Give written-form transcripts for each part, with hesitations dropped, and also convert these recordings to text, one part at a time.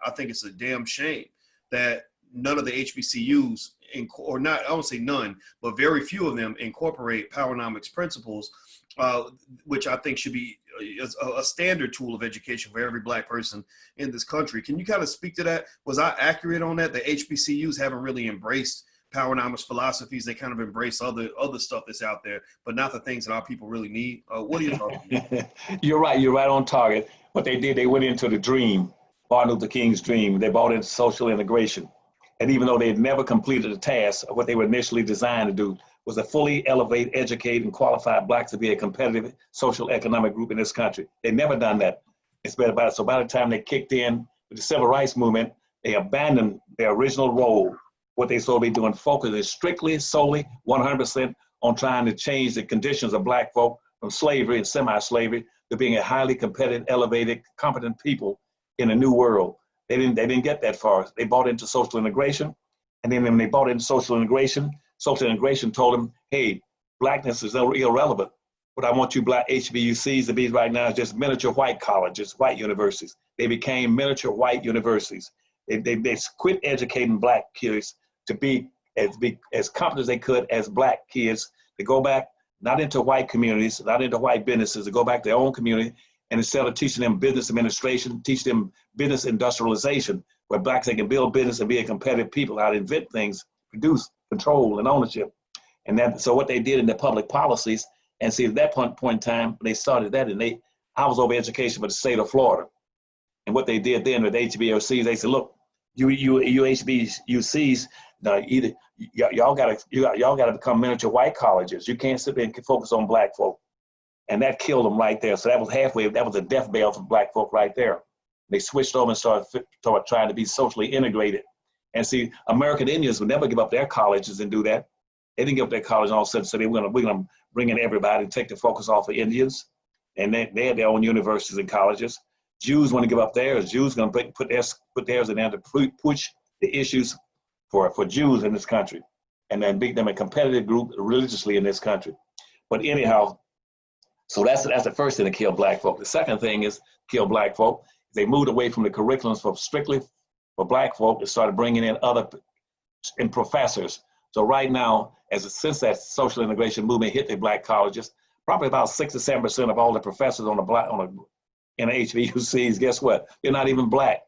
I think it's a damn shame that none of the HBCUs, or not, I won't say none, but very few of them incorporate Powernomics principles, which I think should be a standard tool of education for every Black person in this country. Can you kind of speak to that? Was I accurate on that? The HBCUs haven't really embraced Powernomics philosophies. They kind of embrace other stuff that's out there, but not the things that our people really need. What are your thoughts? You're right. You're right on target. What they did, they went into the dream, Martin Luther King's dream. They bought into social integration. And even though they had never completed the task of what they were initially designed to do, was to fully elevate, educate, and qualify Blacks to be a competitive social economic group in this country. They've never done that. It's been about, so by the time they kicked in with the civil rights movement, they abandoned their original role. What they supposed to be doing, focus is strictly, solely, 100% on trying to change the conditions of Black folk from slavery and semi-slavery to being a highly competitive, elevated, competent people in a new world. They didn't get that far. They bought into social integration, and then when they bought into social integration told them, hey, Blackness is irrelevant. What I want you Black HBCUs to be right now is just miniature white colleges, white universities. They became miniature white universities. They quit educating Black kids to be as competent as they could as Black kids, to go back, not into white communities, not into white businesses, to go back to their own community, and instead of teaching them business administration, teach them business industrialization, where Blacks, they can build business and be a competitive people, how to invent things, produce, control, and ownership. And so what they did in their public policies, and see at that point in time, they started that, and I was over education for the state of Florida. And what they did then with HBCUs, they said, look, you HBCUs, either y'all gotta become miniature white colleges. You can't sit there and focus on Black folk. And that killed them right there. So that was that was a death bell for Black folk right there. They switched over and started trying to be socially integrated. And see, American Indians would never give up their colleges and do that. They didn't give up their college all of a sudden, so we're gonna bring in everybody and take the focus off of Indians. And they had their own universities and colleges. Jews want to give up theirs. Jews going to put theirs in there to push the issues for Jews in this country, and then make them a competitive group religiously in this country. But anyhow, so that's the first thing to kill Black folk. The second thing is kill Black folk. They moved away from the curriculums for strictly for Black folk and started bringing in other professors. So right now, since that social integration movement hit the Black colleges, probably about 6 to 7% of all the professors in the HBCUs, guess what? They're not even Black.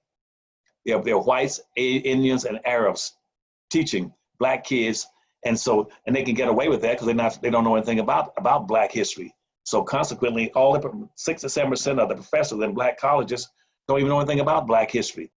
They're whites, Indians, and Arabs teaching Black kids, and they can get away with that because they don't know anything about Black history. So consequently, all the 6 to 7% of the professors in Black colleges don't even know anything about Black history.